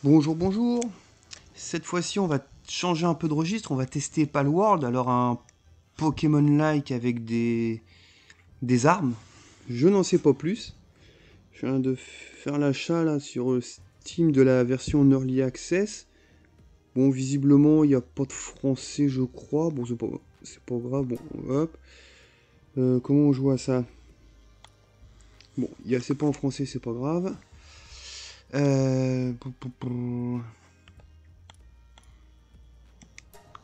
Bonjour, bonjour. Cette fois-ci, on va changer un peu de registre. On va tester Palworld. Alors, un Pokémon-like avec des armes. Je n'en sais pas plus. Je viens de faire l'achat là sur Steam de la version Early Access. Bon, visiblement, il n'y a pas de français, je crois. Bon, c'est pas grave. Bon, hop. Comment on joue à ça? Bon, c'est pas en français, c'est pas grave. On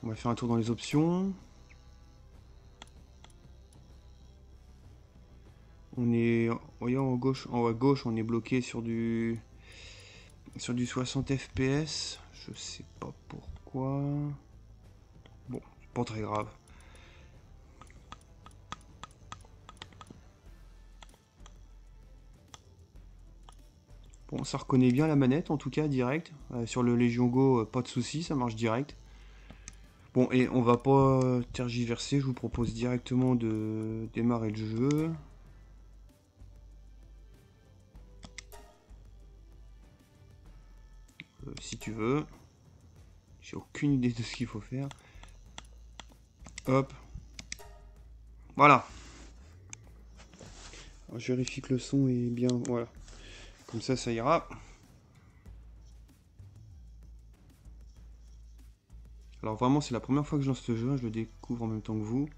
va faire un tour dans les options. On est, voyez, en haut à gauche, on est bloqué sur du 60 FPS. Je sais pas pourquoi. Bon, pas très grave. Bon, ça reconnaît bien la manette, en tout cas, direct. Sur le Legion Go, pas de souci, ça marche direct. Bon, et on va pas tergiverser, je vous propose directement de démarrer le jeu. Si tu veux. J'ai aucune idée de ce qu'il faut faire. Hop. Voilà. Alors, je vérifie que le son est bien. Voilà. Comme ça ira. Alors vraiment, c'est la première fois que je lance ce jeu, je le découvre en même temps que vous.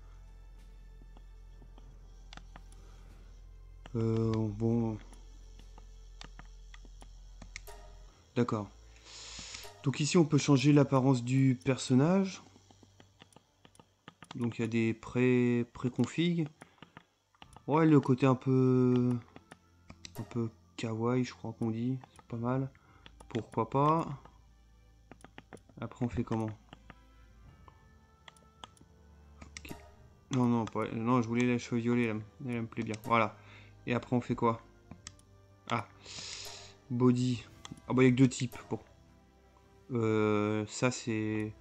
Bon... D'accord. Donc ici, on peut changer l'apparence du personnage. Donc il y a des pré-config. Ouais, le côté un peu kawaii, je crois qu'on dit. C'est pas mal. Pourquoi pas. Après, on fait comment? Okay. Non, non, pas, non, je voulais la cheveux violets, elle me plaît bien. Voilà. Et après, on fait quoi? Ah, body. Ah bah, il n'y a que deux types. Bon. Ça, c'est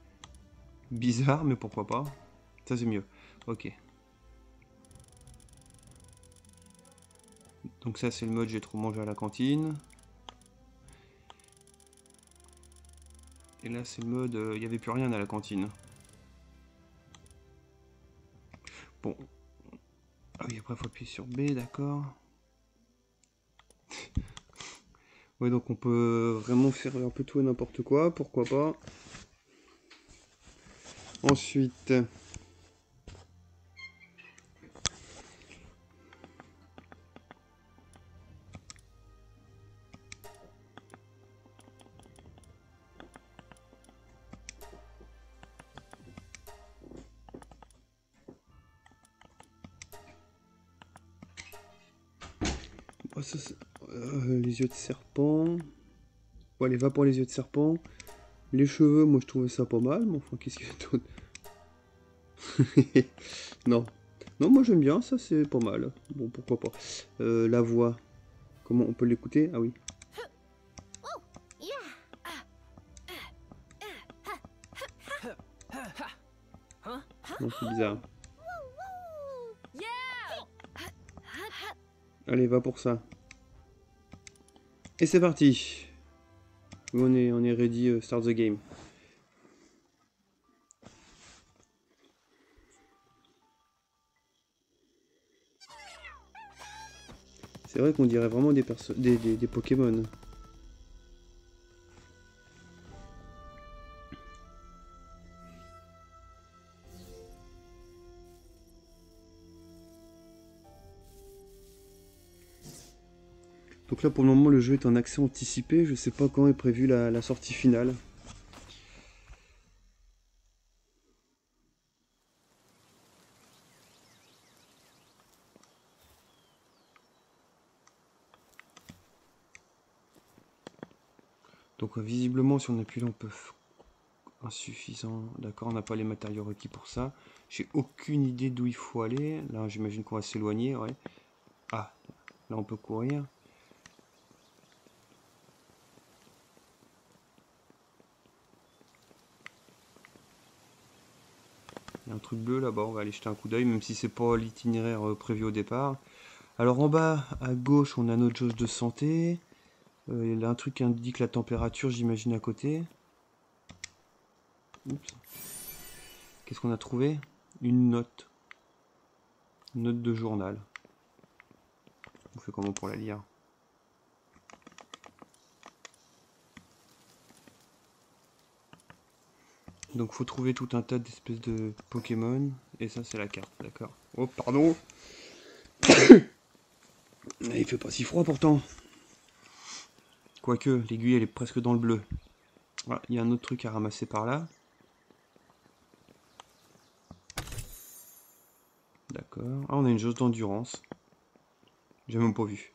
bizarre, mais pourquoi pas. Ça, c'est mieux. Ok. Donc ça, c'est le mode j'ai trop mangé à la cantine. Et là, c'est le mode il n'y avait plus rien à la cantine. Bon. Ah oui, après, il faut appuyer sur B, d'accord. Ouais, donc on peut vraiment faire un peu tout et n'importe quoi, pourquoi pas. Ensuite... Oh, ça, les yeux de serpent. Bon, allez, va pour les yeux de serpent. Les cheveux, moi je trouvais ça pas mal, mais enfin, qu'est-ce qu'il y a d'autre? Non. Non, moi j'aime bien, ça c'est pas mal. Bon, pourquoi pas. La voix, comment on peut l'écouter? Ah oui. Non, c'est bizarre. Allez, va pour ça. Et c'est parti. On est ready, start the game. C'est vrai qu'on dirait vraiment des Pokémon. Donc là pour le moment le jeu est en accès anticipé, je sais pas quand est prévue la sortie finale. Donc visiblement si on appuie là on peut... Insuffisant, d'accord, on n'a pas les matériaux requis pour ça. J'ai aucune idée d'où il faut aller. Là j'imagine qu'on va s'éloigner, ouais. Ah, là on peut courir. Il y a un truc bleu là-bas, on va aller jeter un coup d'œil, même si c'est pas l'itinéraire prévu au départ. Alors en bas, à gauche, on a notre jauge de santé. Il y a un truc qui indique la température, j'imagine, à côté. Oups. Qu'est-ce qu'on a trouvé? Une note. Une note de journal. On fait comment pour la lire? Donc faut trouver tout un tas d'espèces de Pokémon. Et ça c'est la carte, d'accord. Oh pardon. Il fait pas si froid pourtant. Quoique, l'aiguille elle est presque dans le bleu. Ah, il y a un autre truc à ramasser par là. D'accord. Ah, on a une jauge d'endurance. J'ai même pas vu.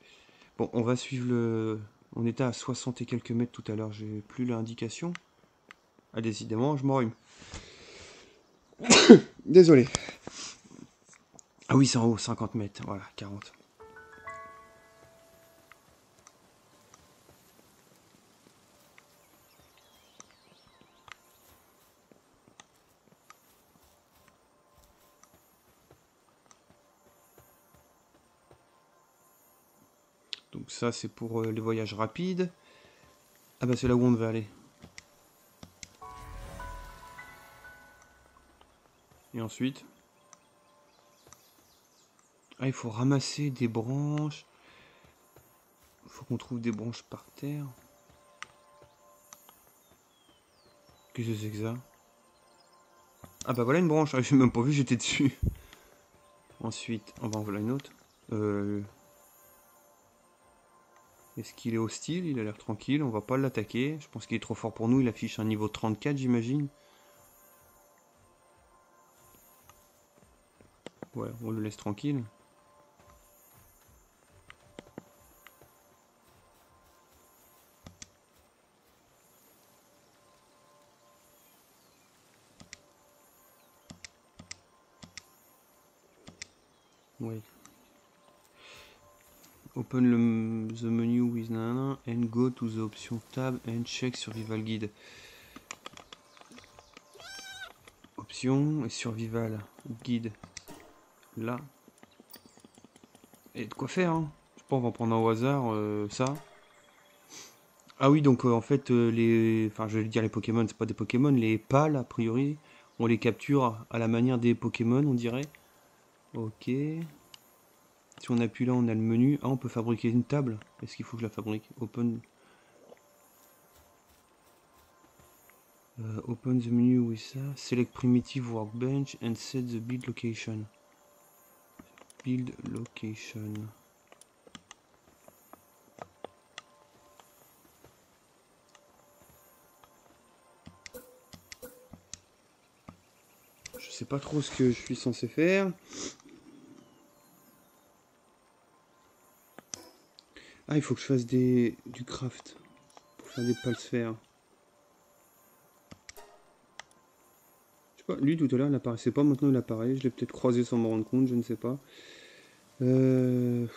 Bon, on va suivre le... On était à 60 et quelques mètres tout à l'heure, j'ai plus l'indication. Ah, décidément, je m'enrhume. Désolé. Ah oui, c'est en haut, 50 mètres. Voilà, 40. Donc ça, c'est pour les voyages rapides. Ah bah c'est là où on devait aller. Et ensuite... Ah, il faut ramasser des branches. Il faut qu'on trouve des branches par terre. Qu'est-ce que c'est que ça? Ah bah voilà une branche. Ah, j'ai même pas vu, j'étais dessus. Ensuite, on va en voilà une autre. Est-ce qu'il est hostile? Il a l'air tranquille, on va pas l'attaquer. Je pense qu'il est trop fort pour nous, il affiche un niveau 34 j'imagine. Ouais, on le laisse tranquille. Ouais. Open the menu with nana and go to the option tab and check survival guide. Option et survival guide. Là. Et de quoi faire, hein. Je sais pas, on va prendre un au hasard ça. Ah oui, donc en fait, les... Enfin, je vais dire les Pokémon, c'est pas des Pokémon. Les pales, a priori, on les capture à la manière des Pokémon, on dirait. Ok. Si on appuie là, on a le menu. Ah, on peut fabriquer une table. Est-ce qu'il faut que je la fabrique? Open the menu with ça. Select primitive workbench and set the build location. Build location. Je sais pas trop ce que je suis censé faire. Ah, il faut que je fasse du craft pour faire des palsphères. Je sais pas, lui tout à l'heure il apparaissait pas, maintenant il apparaît. Je l'ai peut-être croisé sans me rendre compte, je ne sais pas. Je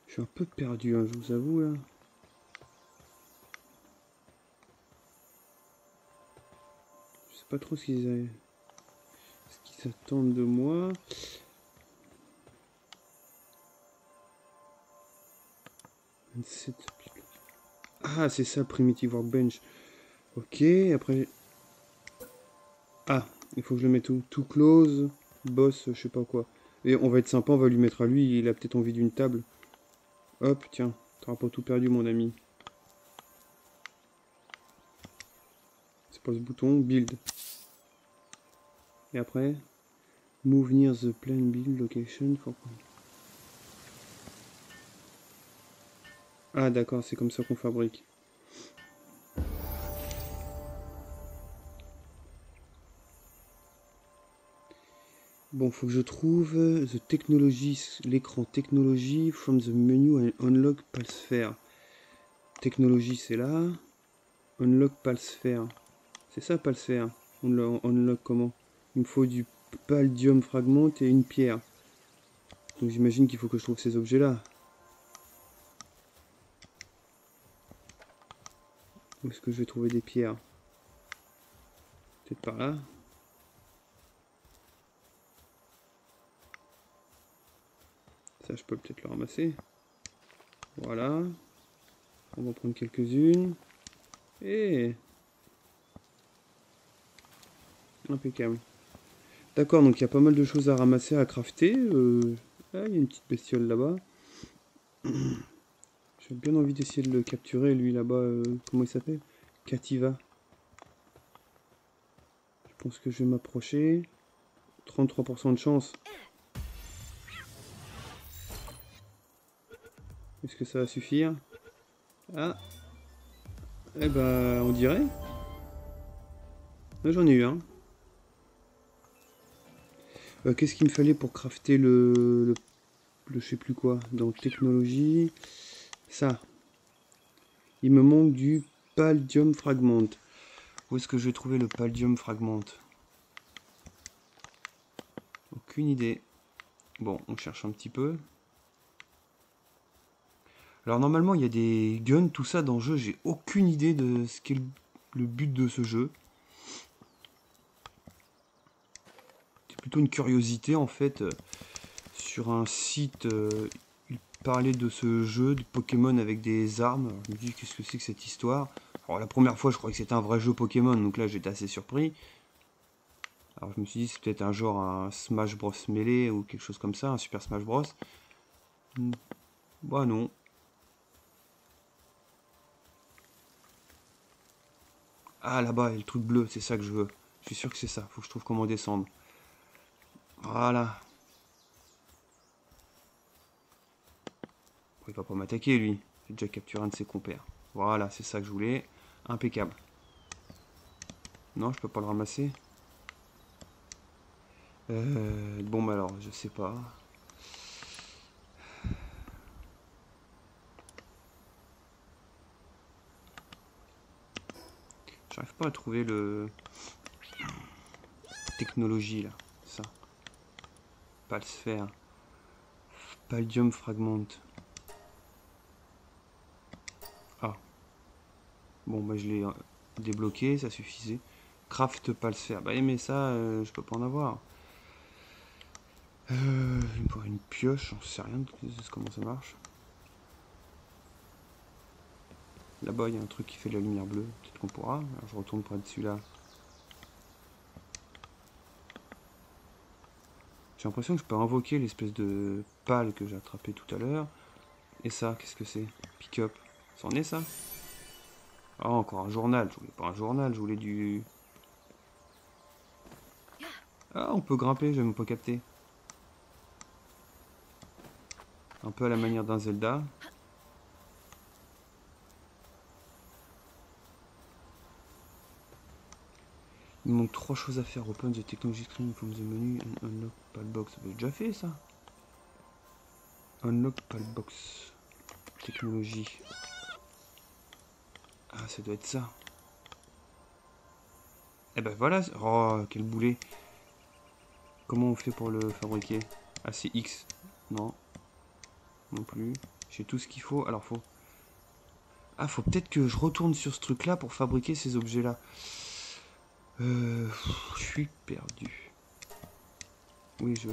suis un peu perdu, hein, je vous avoue là. Je sais pas trop ce qu'ils attendent de moi. Ah, c'est ça, Primitive Workbench. Ok, après... Ah, il faut que je le mette où? Too close, boss, je sais pas quoi. Et on va être sympa, on va lui mettre à lui, il a peut-être envie d'une table. Hop, tiens, t'auras pas tout perdu mon ami. C'est pas ce bouton, build. Et après, move near the plane build location for... Ah d'accord, c'est comme ça qu'on fabrique. Bon, faut que je trouve the technology, l'écran technologie from the menu and unlock palsphere. Technologie, c'est là. Unlock palsphere. C'est ça, palsphere. On unlock comment? Il me faut du paldium fragment et une pierre. Donc j'imagine qu'il faut que je trouve ces objets-là. Où est-ce que je vais trouver des pierres? Peut-être par là. Ça, je peux peut-être le ramasser. Voilà. On va en prendre quelques-unes. Et impeccable. D'accord, donc il y a pas mal de choses à ramasser, à crafter. Ah, il y a une petite bestiole là-bas. J'ai bien envie d'essayer de le capturer, lui là-bas. Comment il s'appelle? Cativa. Je pense que je vais m'approcher. 33% de chance. Est-ce que ça va suffire? Ah. Eh ben, on dirait. Là, j'en ai eu un. Qu'est-ce qu'il me fallait pour crafter le je sais plus quoi, dans technologie, ça. Il me manque du Paldium Fragment. Où est-ce que je vais trouver le Paldium Fragment? Aucune idée. Bon, on cherche un petit peu. Alors normalement, il y a des guns, tout ça dans le jeu. J'ai aucune idée de ce qu'est le but de ce jeu. C'est plutôt une curiosité en fait. Sur un site, il parlait de ce jeu de Pokémon avec des armes. Alors, je me dis, qu'est-ce que c'est que cette histoire? Alors la première fois, je croyais que c'était un vrai jeu Pokémon, donc là j'étais assez surpris. Alors je me suis dit, c'est peut-être un genre un Smash Bros Melee ou quelque chose comme ça, un Super Smash Bros. Bah non. Ah là-bas, il y a le truc bleu, c'est ça que je veux. Je suis sûr que c'est ça, faut que je trouve comment descendre. Voilà. Bon, il va pas m'attaquer lui. J'ai déjà capturé un de ses compères. Voilà, c'est ça que je voulais. Impeccable. Non, je peux pas le ramasser. Bon, bah alors, je sais pas. J'arrive pas à trouver le... technologie, là. Ça. Pas le sphère. Paldium Fragment. Ah. Bon, bah je l'ai débloqué, ça suffisait. Craft pas le sphère. Bah mais ça, je peux pas en avoir. Pour une pioche, j'en sais rien de comment ça marche. Là-bas, il y a un truc qui fait de la lumière bleue. Peut-être qu'on pourra. Alors, je retourne près de celui-là. J'ai l'impression que je peux invoquer l'espèce de pale que j'ai attrapé tout à l'heure. Et ça, qu'est-ce que c'est? Pick-up. C'en est ça? Ah, encore un journal. Je voulais pas un journal, je voulais du... Ah, on peut grimper, j'ai même pas capté. Un peu à la manière d'un Zelda. Il me manque 3 choses à faire. Open the technology screen from the menu and unlock palbox. J'ai déjà fait ça. Unlock palbox. Technologie. Ah, ça doit être ça. Eh ben voilà. Oh, quel boulet. Comment on fait pour le fabriquer? Ah, c'est X. Non. Non plus. J'ai tout ce qu'il faut. Alors, faut... Ah, faut peut-être que je retourne sur ce truc-là pour fabriquer ces objets-là. Je suis perdu. Oui, je...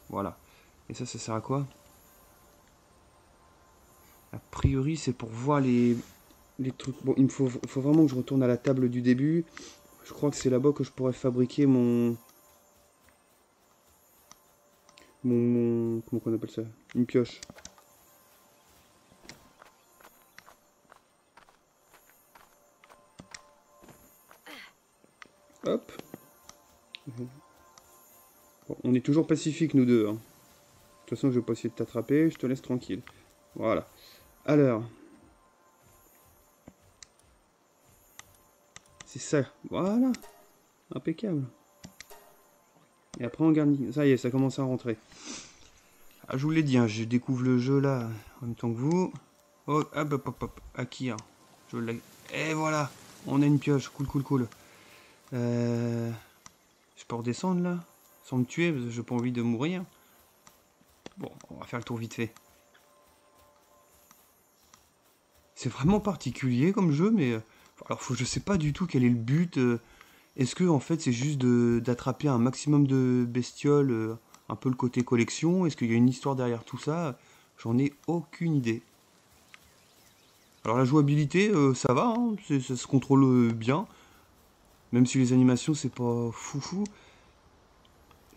Voilà. Et ça sert à quoi? A priori, c'est pour voir les trucs... Bon, il me faut vraiment que je retourne à la table du début. Je crois que c'est là-bas que je pourrais fabriquer mon... Comment on appelle ça? Une pioche. Hop. Bon, on est toujours pacifique, nous deux. Hein. De toute façon, je vais pas essayer de t'attraper. Je te laisse tranquille. Voilà. Alors... C'est ça. Voilà. Impeccable. Et après, on garde... Ça y est, ça commence à rentrer. Ah, je vous l'ai dit, hein, je découvre le jeu là, en même temps que vous. Oh, hop, hop, hop, hop. Acquis. Hein. Je l'ai... Et voilà. On a une pioche. Cool, cool, cool. Je peux redescendre là sans me tuer parce que j'ai pas envie de mourir. Bon, on va faire le tour vite fait. C'est vraiment particulier comme jeu, mais alors je sais pas du tout quel est le but. Est-ce que en fait c'est juste d'attraper un maximum de bestioles un peu le côté collection. Est-ce qu'il y a une histoire derrière tout ça? J'en ai aucune idée. Alors la jouabilité, ça va, hein, ça se contrôle bien. Même si les animations, c'est pas foufou.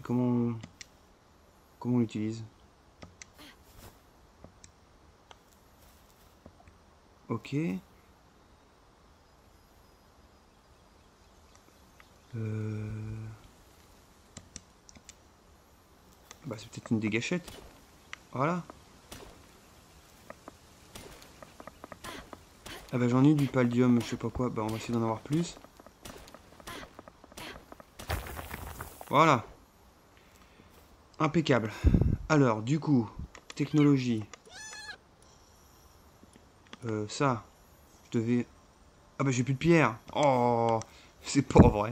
Comment on l'utilise? Ok. Bah c'est peut-être une des gâchettes. Voilà. Ah bah j'en ai du paldium, je sais pas quoi. Bah on va essayer d'en avoir plus. Voilà. Impeccable. Alors du coup, technologie. Ça, je devais... Ah bah j'ai plus de pierres. Oh, c'est pas vrai.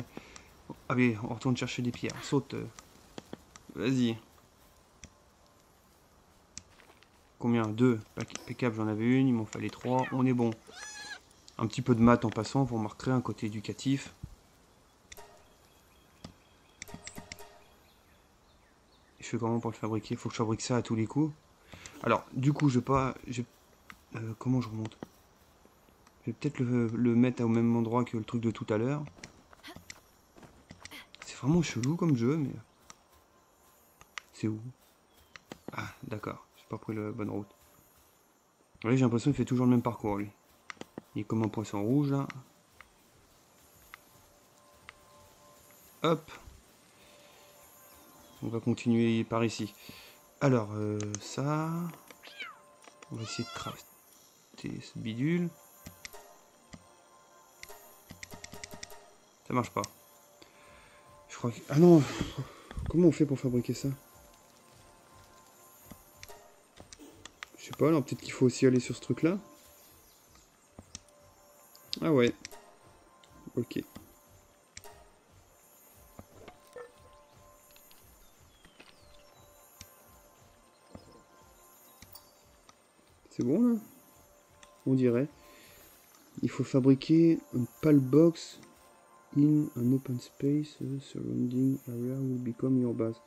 Allez, on retourne chercher des pierres. Saute. Vas-y. Combien? 2. Impeccable, j'en avais une, il m'en fallait 3. On est bon. Un petit peu de maths en passant pour me recréer un côté éducatif. Je fais comment pour le fabriquer? Faut que je fabrique ça à tous les coups. Alors, du coup, je vais pas... comment je remonte? Je vais peut-être le mettre au même endroit que le truc de tout à l'heure. C'est vraiment chelou comme jeu, mais... C'est où? Ah, d'accord. J'ai pas pris la bonne route. Oui, j'ai l'impression qu'il fait toujours le même parcours, lui. Il est comme un poisson rouge, là. Hop. On va continuer par ici. Alors, ça... On va essayer de crafter ce bidule. Ça marche pas. Je crois que... Ah non! Comment on fait pour fabriquer ça? Je sais pas, alors peut-être qu'il faut aussi aller sur ce truc-là. Ah ouais. Ok. C'est bon là? On dirait. Il faut fabriquer un pal box in an open space surrounding area will become your base.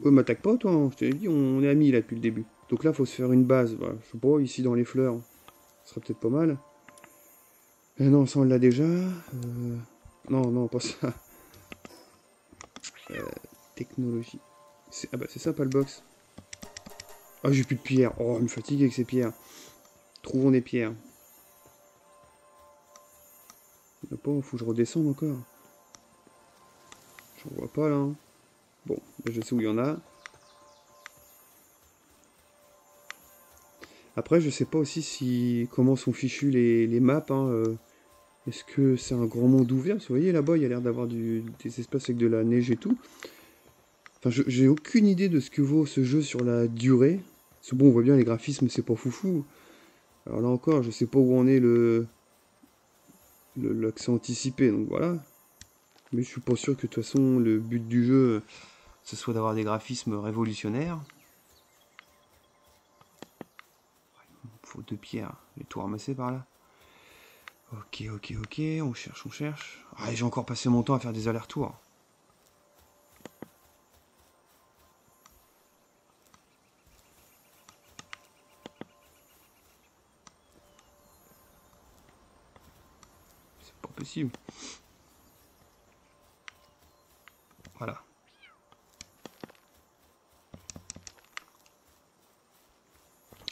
Ouais, m'attaque pas toi, hein. Je t'ai dit, on est amis là depuis le début. Donc là, faut se faire une base. Voilà. Je sais pas, ici dans les fleurs, ce serait peut-être pas mal. Non, ça on l'a déjà. Non, non, pas ça. Technologie. Ah bah c'est ça, pal box. Ah, j'ai plus de pierres. Oh, il me fatigue avec ces pierres. Trouvons des pierres. Il n'y en a pas, faut que je redescende encore. J'en vois pas là. Hein. Bon, là, je sais où il y en a. Après, je sais pas aussi si comment sont fichues les maps. Hein, est-ce que c'est un grand monde ouvert? Parce que vous voyez là-bas, il y a l'air d'avoir des espaces avec de la neige et tout. Enfin, j'ai aucune idée de ce que vaut ce jeu sur la durée. Parce que bon, on voit bien les graphismes, c'est pas foufou. Alors là encore, je sais pas où en est l'accès anticipé, donc voilà. Mais je suis pas sûr que de toute façon, le but du jeu, ce soit d'avoir des graphismes révolutionnaires. Il faut 2 pierres. Je vais tout ramasser par là. Ok, ok, ok. On cherche, on cherche. Ah, j'ai encore passé mon temps à faire des allers-retours. C'est pas possible. Voilà.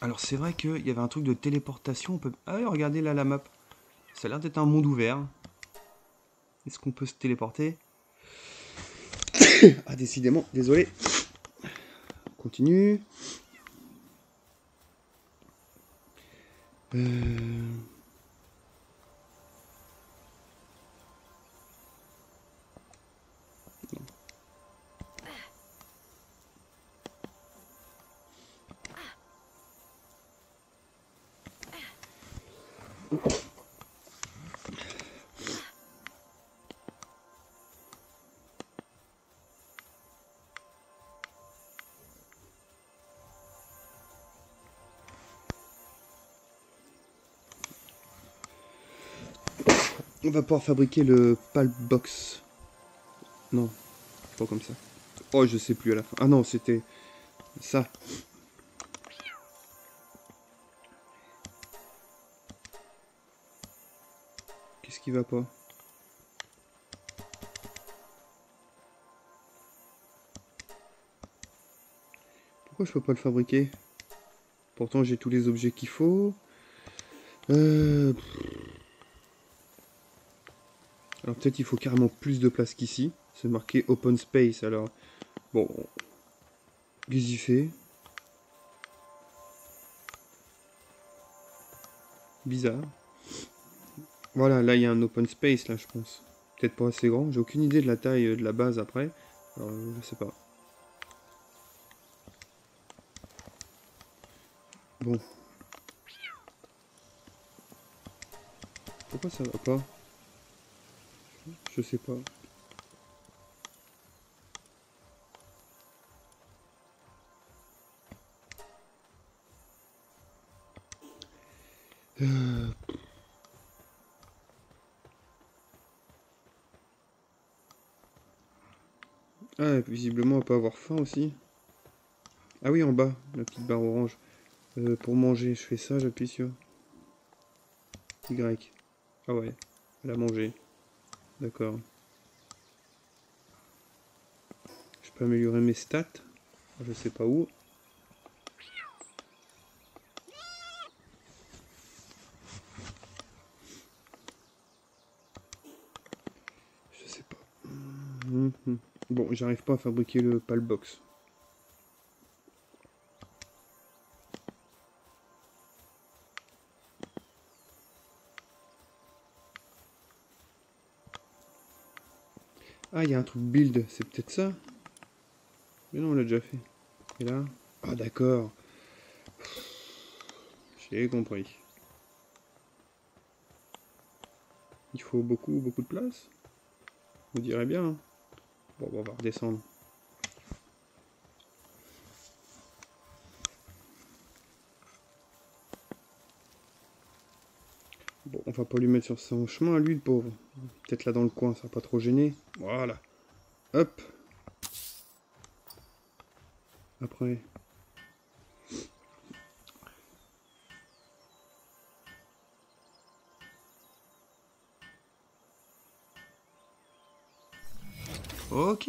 Alors c'est vrai qu'il y avait un truc de téléportation. On peut... Ah oui, regardez là la map. Ça a l'air d'être un monde ouvert. Est-ce qu'on peut se téléporter? Ah, décidément, désolé. On continue. On va pouvoir fabriquer le pal box. Non, pas comme ça. Oh, je sais plus à la fin. Ah non, c'était ça. Qu'est-ce qui va pas? Pourquoi je peux pas le fabriquer? Pourtant, j'ai tous les objets qu'il faut. Alors peut-être il faut carrément plus de place qu'ici. C'est marqué open space, alors... Bon, qu'est-ce qu'il fait? Bizarre. Voilà, là il y a un open space, là je pense. Peut-être pas assez grand. J'ai aucune idée de la taille de la base après. Alors, je sais pas. Bon. Pourquoi ça va pas? Je sais pas. Ah, visiblement on peut avoir faim aussi. Ah oui, en bas, la petite barre orange. Pour manger, je fais ça, j'appuie sur Y. Ah ouais, elle a mangé. D'accord. Je peux améliorer mes stats. Je sais pas où. Je sais pas. Bon, j'arrive pas à fabriquer le palbox. Ah, il y a un truc build, c'est peut-être ça? Mais non, on l'a déjà fait. Et là? Ah, d'accord. J'ai compris. Il faut beaucoup de place? On dirait bien. Hein. Bon, on va redescendre. Bon, on va pas lui mettre sur son chemin, lui, le pauvre. Peut-être là dans le coin, ça va pas trop gêner. Voilà. Hop. Après. Ok.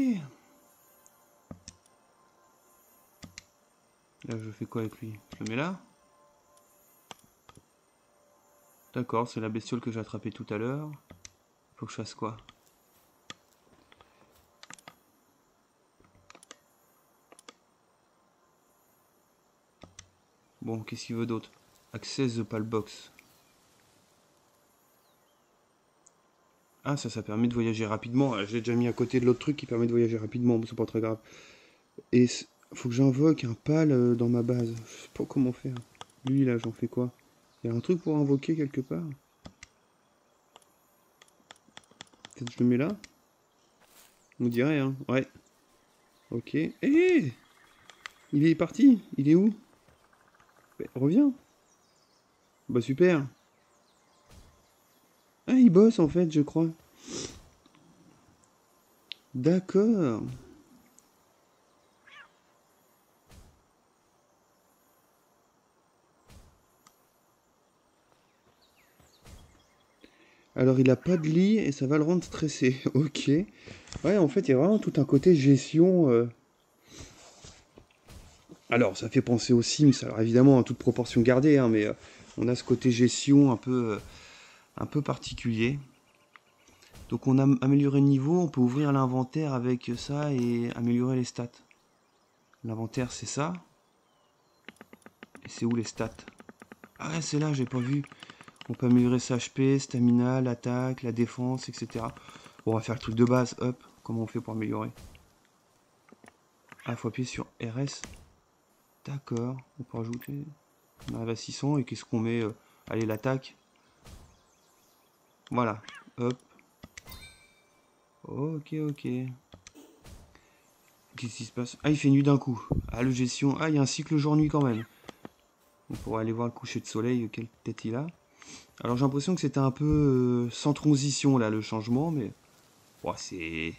Là, je fais quoi avec lui? Je le mets là? D'accord, c'est la bestiole que j'ai attrapée tout à l'heure. Faut que je fasse quoi? Bon, qu'est-ce qu'il veut d'autre? Access the palbox. Ah, ça permet de voyager rapidement. Je l'ai déjà mis à côté de l'autre truc qui permet de voyager rapidement, mais c'est pas très grave. Et faut que j'invoque un pal dans ma base. Je sais pas comment faire. Lui, là, j'en fais quoi? Il y a un truc pour invoquer quelque part? Peut-être je le mets là? On dirait, hein? Ouais. Ok. Eh! Il est parti! Il est où? Ben, reviens! Bah super! Ah, il bosse en fait, je crois. D'accord. Alors il a pas de lit et ça va le rendre stressé. Ok. Ouais, en fait, il y a vraiment tout un côté gestion. Alors, ça fait penser aux Sims, alors évidemment, à toute proportion gardée, hein, mais on a ce côté gestion un peu particulier. Donc on a amélioré le niveau, on peut ouvrir l'inventaire avec ça et améliorer les stats. L'inventaire, c'est ça. Et c'est où les stats? Ah ouais, c'est là, j'ai pas vu. On peut améliorer sa HP, stamina, l'attaque, la défense, etc. Bon, on va faire le truc de base, hop. Comment on fait pour améliorer? Ah, faut appuyer sur RS. D'accord, on peut rajouter. On arrive à 600 et qu'est-ce qu'on met allez, l'attaque. Voilà, hop. Ok, ok. Qu'est-ce qui se passe? Ah, il fait nuit d'un coup. Ah, le gestion. Ah, il y a un cycle jour-nuit quand même. On pourrait aller voir le coucher de soleil, quelle tête il a. Alors j'ai l'impression que c'était un peu sans transition là, le changement, mais... Ouais, c'est...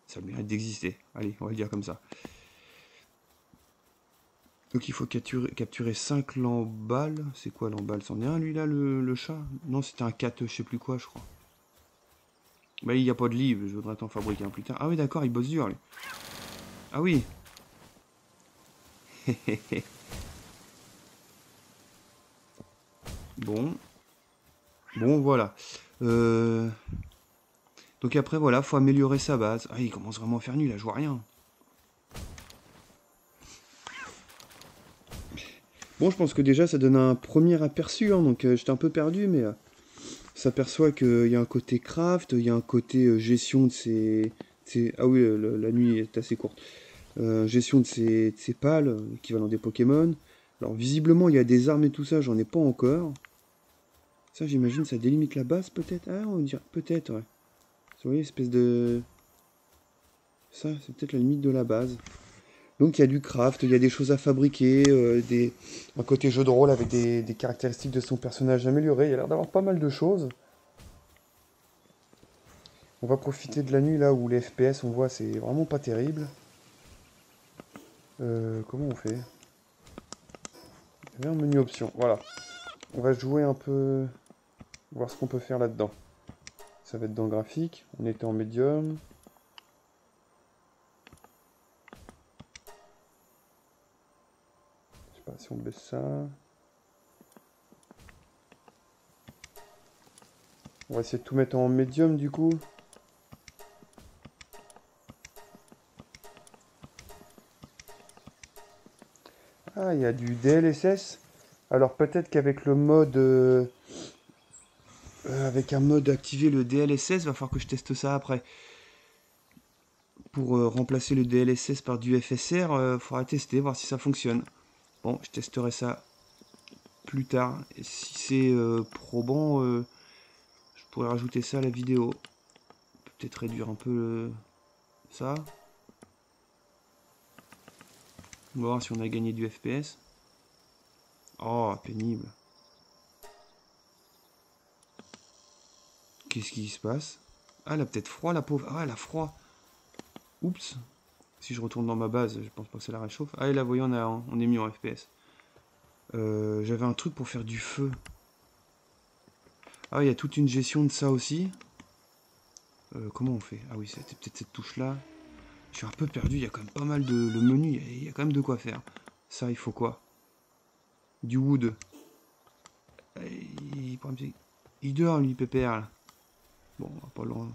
Ça mérite d'exister. Allez, on va le dire comme ça. Donc il faut capturer 5 lambales. C'est quoi l'ambale? C'en est un lui là, le chat? Non, c'était un cat, je sais plus quoi, je crois. Bah il n'y a pas de livre, je voudrais t'en fabriquer un plus tard. Ah oui d'accord, il bosse dur lui. Ah oui. Bon. Bon voilà. Donc après voilà, faut améliorer sa base. Ah il commence vraiment à faire nul là, je vois rien. Bon je pense que déjà ça donne un premier aperçu, hein, donc j'étais un peu perdu mais s'aperçoit qu'il y a un côté craft, il y a un côté gestion de Ah oui, la nuit est assez courte. Gestion de ses pals, équivalent des Pokémon. Alors visiblement il y a des armes et tout ça, j'en ai pas encore. Ça j'imagine ça délimite la base peut-être. Ah on dirait peut-être ouais. Vous voyez espèce de... Ça c'est peut-être la limite de la base. Donc il y a du craft, il y a des choses à fabriquer, un côté jeu de rôle avec des caractéristiques de son personnage améliorées. Il y a l'air d'avoir pas mal de choses. On va profiter de la nuit là où les FPS on voit c'est vraiment pas terrible. Comment on fait? Il y avait un menu options, voilà. On va jouer un peu, voir ce qu'on peut faire là-dedans. Ça va être dans graphique, on était en médium. Je sais pas si on baisse ça. On va essayer de tout mettre en médium du coup. Ah, il y a du DLSS. Alors peut-être qu'avec le mode... avec un mode activé le DLSS, va falloir que je teste ça après. Pour remplacer le DLSS par du FSR, il faudra tester, voir si ça fonctionne. Bon, je testerai ça plus tard. Et si c'est probant, je pourrais rajouter ça à la vidéo. Peut-être réduire un peu ça. On va voir si on a gagné du FPS. Oh, pénible. Qu'est-ce qui se passe? Ah, elle a peut-être froid, la pauvre. Ah, elle a froid. Oups. Si je retourne dans ma base, je pense pas que ça la réchauffe. Ah, et là, vous voyez, on est mis en FPS. J'avais un truc pour faire du feu. Ah, il y a toute une gestion de ça aussi. Comment on fait? Ah oui, c'était peut-être cette touche-là. Je suis un peu perdu, il y a quand même pas mal de... Le menu, il y a quand même de quoi faire. Ça, il faut quoi? Du wood. Il dort, lui, pépère, là. Bon, on va pas loin.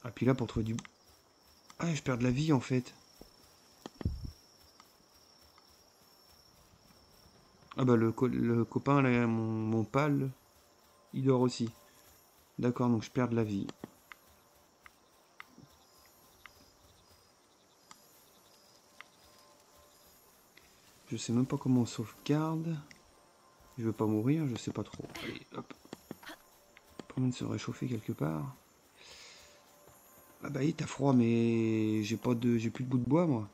Ah, puis là, pour trouver du... Ah, je perds de la vie, en fait. Ah bah, le copain, là, mon pal, il dort aussi. D'accord, donc je perds de la vie. Je sais même pas comment on sauvegarde. Je veux pas mourir, je sais pas trop. Allez, hop. Pas moyen de se réchauffer quelque part. Ah bah oui, t'as froid, mais j'ai plus de bout de bois, moi.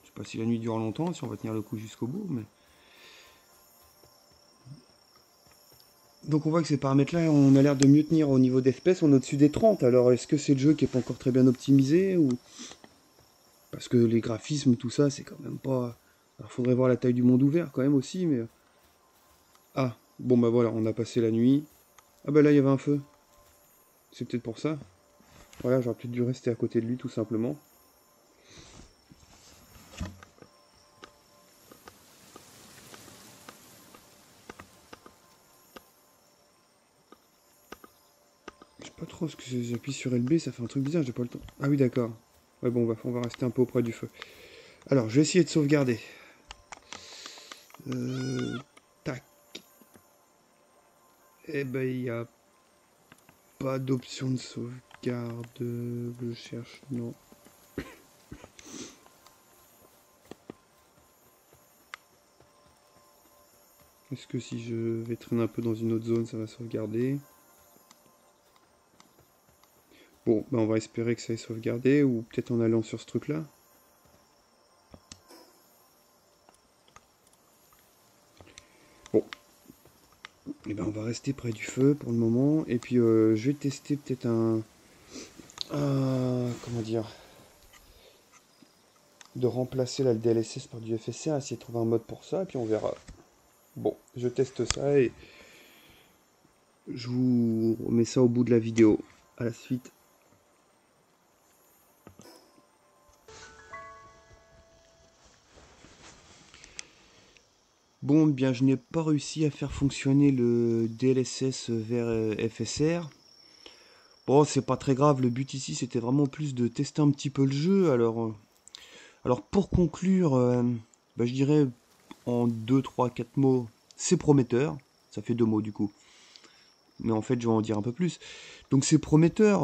Je sais pas si la nuit dure longtemps, si on va tenir le coup jusqu'au bout, mais... Donc on voit que ces paramètres-là, on a l'air de mieux tenir au niveau d'FPS, on est au-dessus des 30. Alors est-ce que c'est le jeu qui est pas encore très bien optimisé ou... Parce que les graphismes, tout ça, c'est quand même pas... Alors faudrait voir la taille du monde ouvert quand même aussi, mais... Ah, bon bah voilà, on a passé la nuit. Ah bah là, il y avait un feu. C'est peut-être pour ça. Voilà, j'aurais peut-être dû rester à côté de lui, tout simplement. Je sais pas trop ce que j'appuie sur LB, ça fait un truc bizarre, j'ai pas le temps. Ah oui, d'accord. Ouais, bon, on va rester un peu auprès du feu. Alors, je vais essayer de sauvegarder. Tac. Eh ben, il n'y a pas d'option de sauvegarde. Je cherche, non. Est-ce que si je vais traîner un peu dans une autre zone, ça va sauvegarder? Bon, ben on va espérer que ça ait sauvegardé, ou peut-être en allant sur ce truc-là. Bon. Et ben on va rester près du feu pour le moment. Et puis je vais tester peut-être comment dire, de remplacer là, le DLSS par du FSR, essayer de trouver un mode pour ça, et puis on verra. Bon, je teste ça et je vous remets ça au bout de la vidéo. À la suite. Bon, bien, je n'ai pas réussi à faire fonctionner le DLSS vers FSR. Bon, c'est pas très grave, le but ici c'était vraiment plus de tester un petit peu le jeu. Alors pour conclure, bah, je dirais en 2, 3, 4 mots, c'est prometteur. Ça fait 2 mots du coup. Mais en fait, je vais en dire un peu plus. Donc c'est prometteur.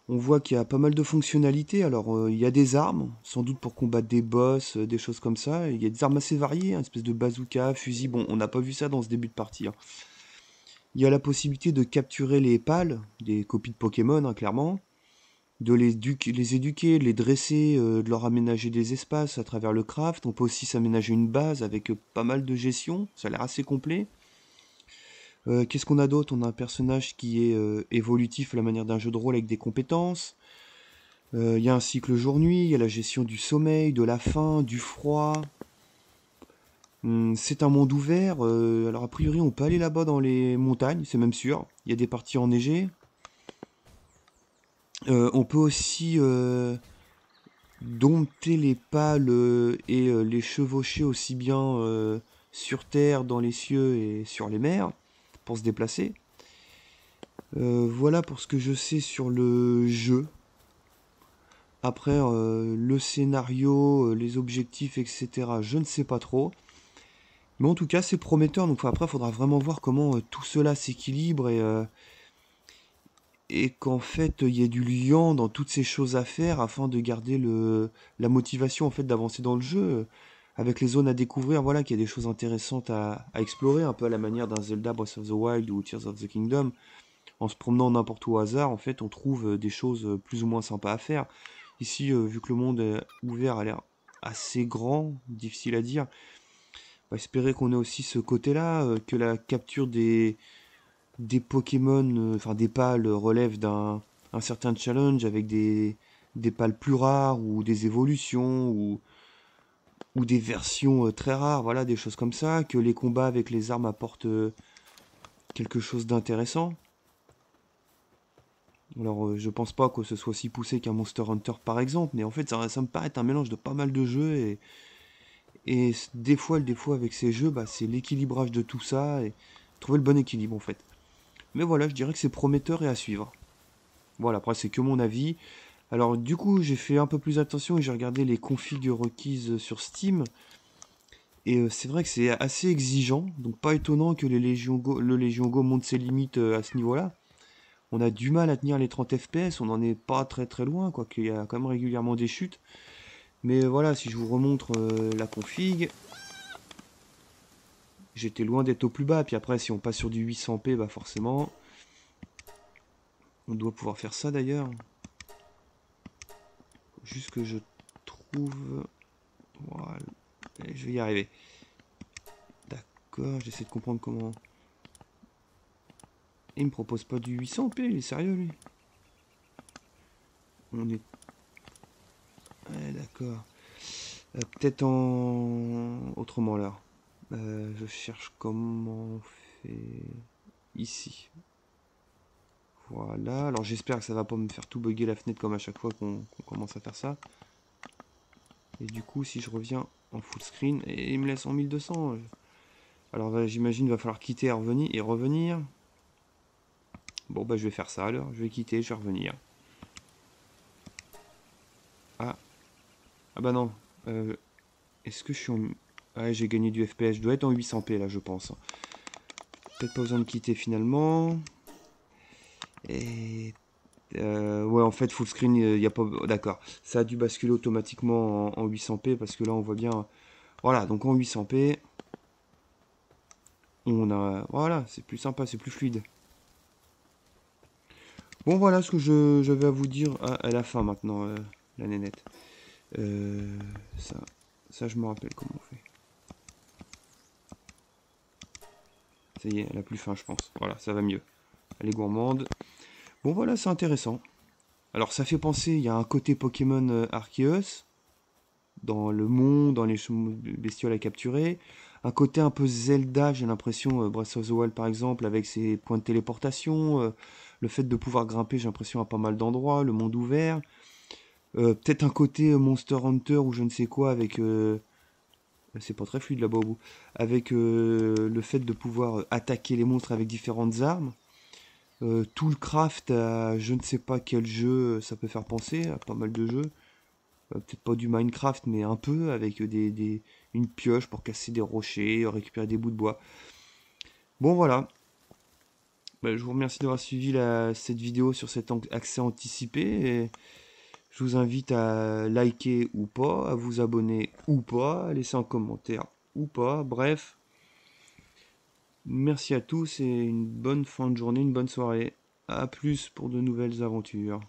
On voit qu'il y a pas mal de fonctionnalités. Alors il y a des armes, sans doute pour combattre des boss, des choses comme ça. Il y a des armes assez variées, une espèce de bazooka, fusil. Bon, on n'a pas vu ça dans ce début de partie, hein. Il y a la possibilité de capturer les pals, des copies de Pokémon, hein, clairement. De les éduquer, de les dresser, de leur aménager des espaces à travers le craft. On peut aussi s'aménager une base avec pas mal de gestion. Ça a l'air assez complet. Qu'est-ce qu'on a d'autre? On a un personnage qui est évolutif à la manière d'un jeu de rôle avec des compétences. Il y a un cycle jour-nuit, il y a la gestion du sommeil, de la faim, du froid. C'est un monde ouvert. Alors a priori on peut aller là-bas dans les montagnes, c'est même sûr. Il y a des parties enneigées. On peut aussi dompter les pales et les chevaucher aussi bien sur terre, dans les cieux et sur les mers pour se déplacer. Voilà pour ce que je sais sur le jeu. Après, le scénario, les objectifs, etc., je ne sais pas trop. Mais en tout cas, c'est prometteur. Donc après, il faudra vraiment voir comment tout cela s'équilibre et qu'en fait, il y ait du liant dans toutes ces choses à faire afin de garder la motivation en fait d'avancer dans le jeu. Avec les zones à découvrir, voilà, qu'il y a des choses intéressantes à explorer, un peu à la manière d'un Zelda Breath of the Wild ou Tears of the Kingdom. En se promenant n'importe où au hasard, en fait, on trouve des choses plus ou moins sympas à faire. Ici, vu que le monde ouvert a l'air assez grand, difficile à dire, on va espérer qu'on ait aussi ce côté-là, que la capture des Pokémon, enfin des pals, relève d'un certain challenge avec des pals plus rares ou des évolutions ou des versions très rares, voilà, des choses comme ça, que les combats avec les armes apportent quelque chose d'intéressant. Alors, je pense pas que ce soit aussi poussé qu'un Monster Hunter par exemple, mais en fait, ça me paraît être un mélange de pas mal de jeux et des fois, le défaut avec ces jeux, bah, c'est l'équilibrage de tout ça et trouver le bon équilibre en fait. Mais voilà, je dirais que c'est prometteur et à suivre. Voilà, après, c'est que mon avis. Alors, du coup, j'ai fait un peu plus attention et j'ai regardé les configs requises sur Steam. Et c'est vrai que c'est assez exigeant, donc pas étonnant que le Légion Go monte ses limites à ce niveau-là. On a du mal à tenir les 30 FPS, on n'en est pas très très loin, quoi qu'il y a quand même régulièrement des chutes. Mais voilà, si je vous remontre la config, j'étais loin d'être au plus bas. Puis après, si on passe sur du 800p, bah forcément, on doit pouvoir faire ça d'ailleurs. Juste que je trouve... Voilà, et je vais y arriver. D'accord, j'essaie de comprendre comment... Il me propose pas du 800p, il est sérieux lui. On est... Ouais, d'accord. Peut-être en... autrement là. Je cherche comment on fait ici. Voilà. Alors j'espère que ça va pas me faire tout bugger la fenêtre comme à chaque fois qu'on commence à faire ça. Et du coup, si je reviens en full screen, et il me laisse en 1200. Alors j'imagine qu'il va falloir quitter et revenir. Bon bah je vais faire ça alors. Je vais quitter, je vais revenir. Ah. Ah bah non. Est-ce que je suis en... Ouais, j'ai gagné du FPS. Je dois être en 800p là, je pense. Peut-être pas besoin de quitter finalement. Et... ouais, en fait, full screen, il n'y a pas... D'accord. Ça a dû basculer automatiquement en 800p parce que là, on voit bien... Voilà, donc en 800p, on a... Voilà, c'est plus sympa, c'est plus fluide. Bon, voilà ce que j'avais à vous dire à la fin maintenant, la nénette. Ça, je me rappelle comment on fait. Ça y est, elle a plus faim, je pense. Voilà, ça va mieux. Elle est gourmande. Bon, voilà, c'est intéressant. Alors, ça fait penser, il y a un côté Pokémon Arceus, dans le monde, dans les bestioles à capturer. Un côté un peu Zelda, j'ai l'impression, Breath of the Wild par exemple, avec ses points de téléportation, le fait de pouvoir grimper, j'ai l'impression, à pas mal d'endroits, le monde ouvert. Peut-être un côté Monster Hunter ou je ne sais quoi avec... c'est pas très fluide là-bas au bout. Avec le fait de pouvoir attaquer les monstres avec différentes armes. Tout le craft à je ne sais pas quel jeu ça peut faire penser, à pas mal de jeux. Peut-être pas du Minecraft, mais un peu, avec une pioche pour casser des rochers, récupérer des bouts de bois. Bon voilà, bah, je vous remercie d'avoir suivi cette vidéo sur cet accès anticipé. Et je vous invite à liker ou pas, à vous abonner ou pas, à laisser un commentaire ou pas. Bref, merci à tous et une bonne fin de journée, une bonne soirée. A plus pour de nouvelles aventures.